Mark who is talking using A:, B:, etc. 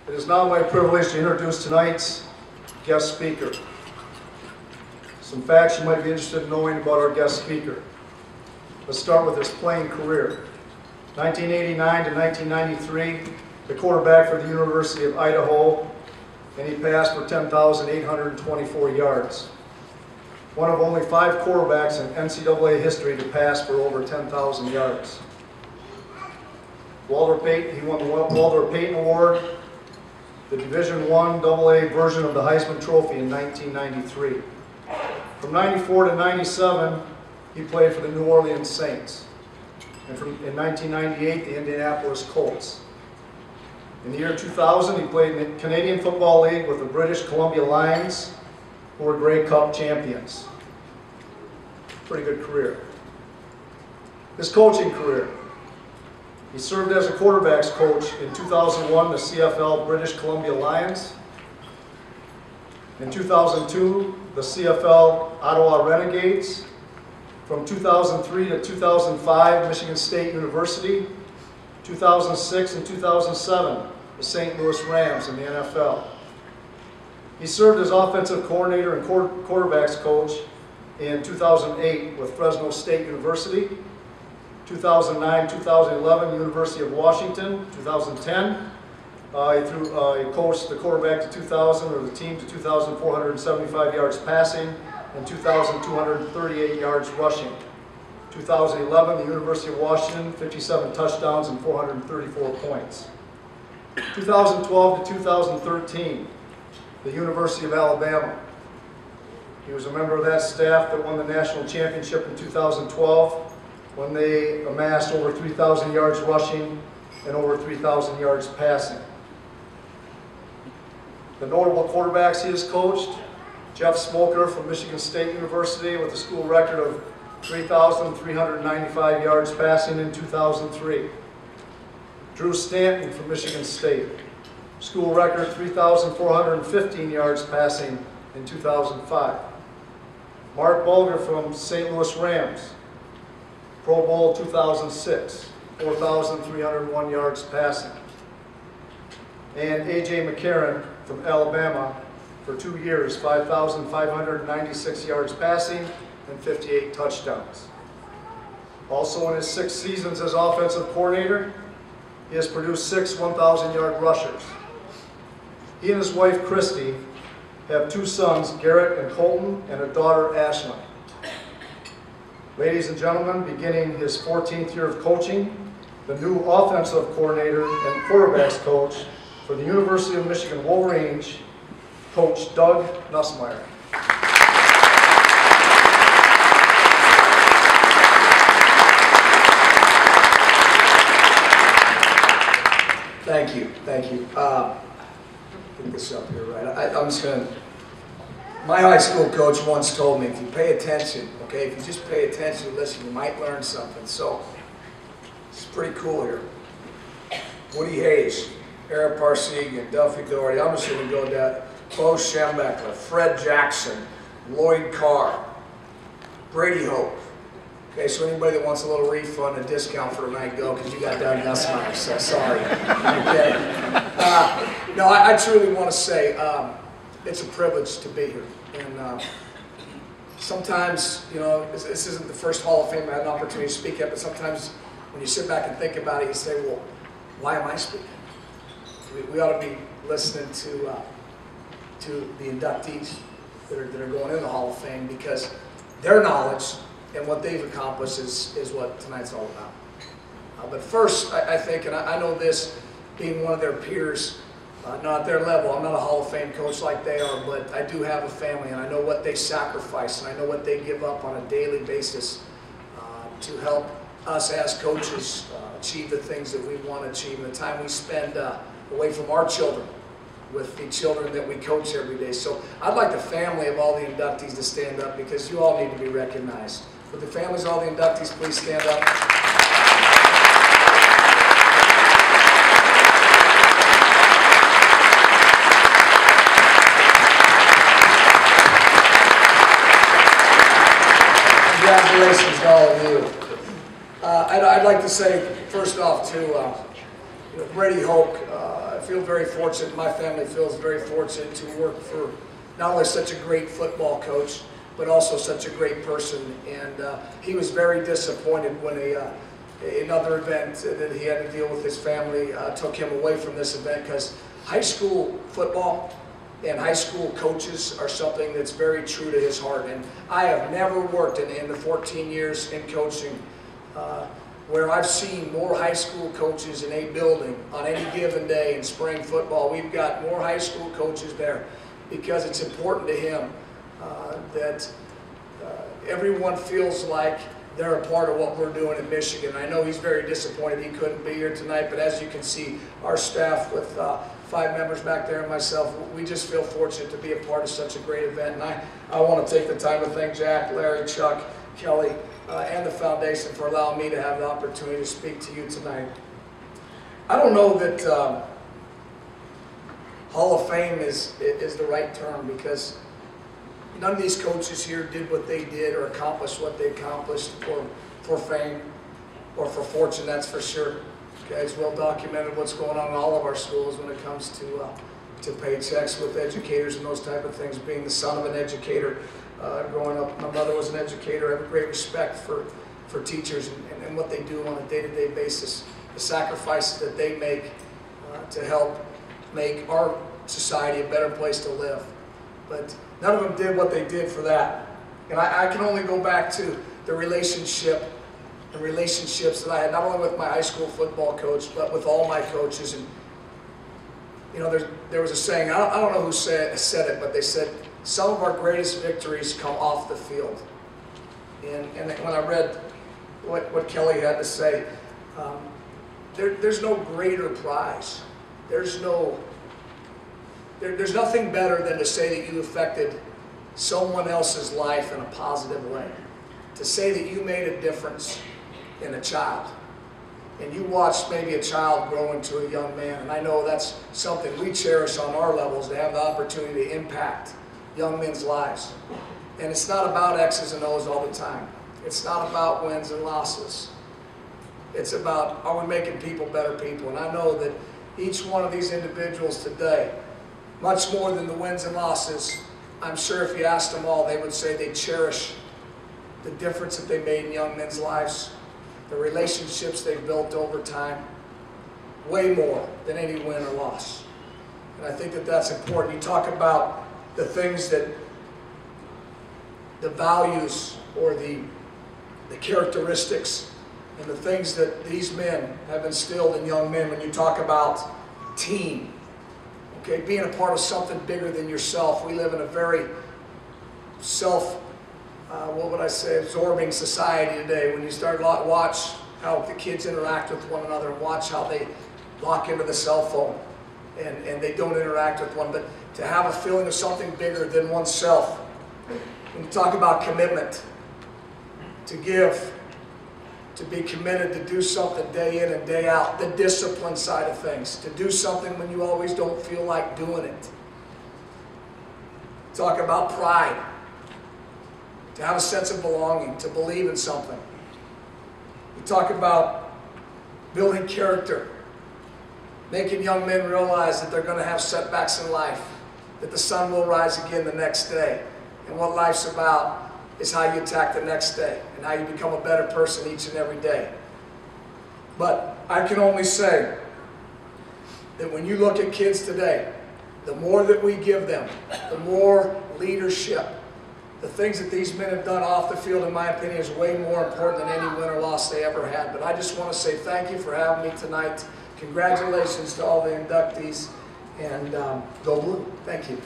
A: It is now my privilege to introduce tonight's guest speaker. Some facts you might be interested in knowing about our guest speaker. Let's start with his playing career. 1989 to 1993, the quarterback for the University of Idaho, and he passed for 10,824 yards. One of only 5 quarterbacks in NCAA history to pass for over 10,000 yards. Walter Payton, he won the Walter Payton Award, the Division I AA version of the Heisman Trophy in 1993. From 94 to 97, he played for the New Orleans Saints. And in 1998, the Indianapolis Colts. In the year 2000, he played in the Canadian Football League with the British Columbia Lions, who were Grey Cup champions. Pretty good career. His coaching career. He served as a quarterbacks coach in 2001, the CFL British Columbia Lions. In 2002, the CFL Ottawa Renegades. From 2003 to 2005, Michigan State University. 2006 and 2007, the St. Louis Rams in the NFL. He served as offensive coordinator and quarterbacks coach in 2008 with Fresno State University, 2009-2011 University of Washington, 2010 he coached the quarterback to 2,000 or the team to 2,475 yards passing and 2,238 yards rushing. 2011, the University of Washington, 57 touchdowns and 434 points. 2012 to 2013, the University of Alabama. He was a member of that staff that won the national championship in 2012 when they amassed over 3,000 yards rushing and over 3,000 yards passing. The notable quarterbacks he has coached: Jeff Smoker from Michigan State University with a school record of 3,395 yards passing in 2003. Drew Stanton from Michigan State, school record 3,415 yards passing in 2005. Mark Bulger from St. Louis Rams, Pro Bowl 2006, 4,301 yards passing. And A.J. McCarron from Alabama for 2 years, 5,596 yards passing and 58 touchdowns. Also in his 6 seasons as offensive coordinator, he has produced 6 1,000-yard rushers. He and his wife, Christy, have 2 sons, Garrett and Colton, and a daughter, Ashlyn. Ladies and gentlemen, beginning his 14th year of coaching, the new offensive coordinator and quarterbacks coach for the University of Michigan Wolverines, Coach Doug Nussmeier.
B: Thank you, thank you. Get this up here right. I'm just going to, my high school coach once told me, if you pay attention, okay, if you just pay attention and listen, you might learn something. So, it's pretty cool here. Woody Hayes, Eric Parsegian, Duffy Doherty, I'm just going to go down, Bo Schembechler, Fred Jackson, Lloyd Carr, Brady Hope. Okay, so anybody that wants a little refund, a discount for a night, go, because you got Doug Nussmeier, so sorry. Okay. No, I truly want to say it's a privilege to be here. And sometimes, you know, this isn't the first Hall of Fame I had an opportunity to speak at, but sometimes when you sit back and think about it, you say, well, why am I speaking? We ought to be listening to the inductees that are going in the Hall of Fame, because their knowledge and what they've accomplished is what tonight's all about. But first, I think, and I know this, being one of their peers, not at their level, I'm not a Hall of Fame coach like they are, but I do have a family, and I know what they sacrifice, and I know what they give up on a daily basis to help us as coaches achieve the things that we want to achieve, and the time we spend away from our children with the children that we coach every day. So I'd like the family of all the inductees to stand up, because you all need to be recognized. Would the families of all the inductees please stand up? Congratulations to all of you. I'd like to say, first off, to Brady Hoke, I feel very fortunate, my family feels very fortunate to work for not only such a great football coach, but also such a great person. And he was very disappointed when another event that he had to deal with his family took him away from this event, because high school football and high school coaches are something that's very true to his heart. And I have never worked in the 14 years in coaching where I've seen more high school coaches in a building on any given day in spring football. We've got more high school coaches there because it's important to him that everyone feels like they're a part of what we're doing in Michigan. I know he's very disappointed he couldn't be here tonight, but as you can see, our staff with 5 members back there and myself, we just feel fortunate to be a part of such a great event. And I want to take the time to thank Jack, Larry, Chuck, Kelly, and the foundation for allowing me to have the opportunity to speak to you tonight. I don't know that Hall of Fame is the right term, because none of these coaches here did what they did or accomplished what they accomplished for fame or for fortune, that's for sure. Okay, it's well documented what's going on in all of our schools when it comes to paychecks with educators and those type of things. Being the son of an educator, growing up, my mother was an educator. I have a great respect for teachers and what they do on a day-to-day basis, the sacrifices that they make to help make our society a better place to live. But none of them did what they did for that. And I can only go back to the relationships that I had, not only with my high school football coach, but with all my coaches. And you know, there was a saying, I don't know who said it, but they said, some of our greatest victories come off the field. And when I read what Kelly had to say, there's no greater prize. There's nothing better than to say that you affected someone else's life in a positive way. To say that you made a difference in a child. And you watched maybe a child grow into a young man. And I know that's something we cherish on our levels, to have the opportunity to impact young men's lives. And it's not about X's and O's all the time. It's not about wins and losses. It's about, are we making people better people? And I know that each one of these individuals today, much more than the wins and losses, I'm sure if you asked them all, they would say they cherish the difference that they made in young men's lives, the relationships they've built over time, way more than any win or loss. And I think that that's important. You talk about the things that, the values or the characteristics and the things that these men have instilled in young men when you talk about team. Okay, being a part of something bigger than yourself. We live in a very absorbing society today. When you start to watch how the kids interact with one another and watch how they lock into the cell phone and they don't interact with one, but to have a feeling of something bigger than oneself. When you talk about commitment, to give, to be committed to do something day in and day out, the discipline side of things, to do something when you always don't feel like doing it. Talk about pride, to have a sense of belonging, to believe in something. You talk about building character, making young men realize that they're going to have setbacks in life, that the sun will rise again the next day. And what life's about is how you attack the next day and how you become a better person each and every day. But I can only say that when you look at kids today, the more that we give them, the more leadership, the things that these men have done off the field, in my opinion, is way more important than any win or loss they ever had. But I just want to say thank you for having me tonight. Congratulations to all the inductees, and go Blue. Thank you.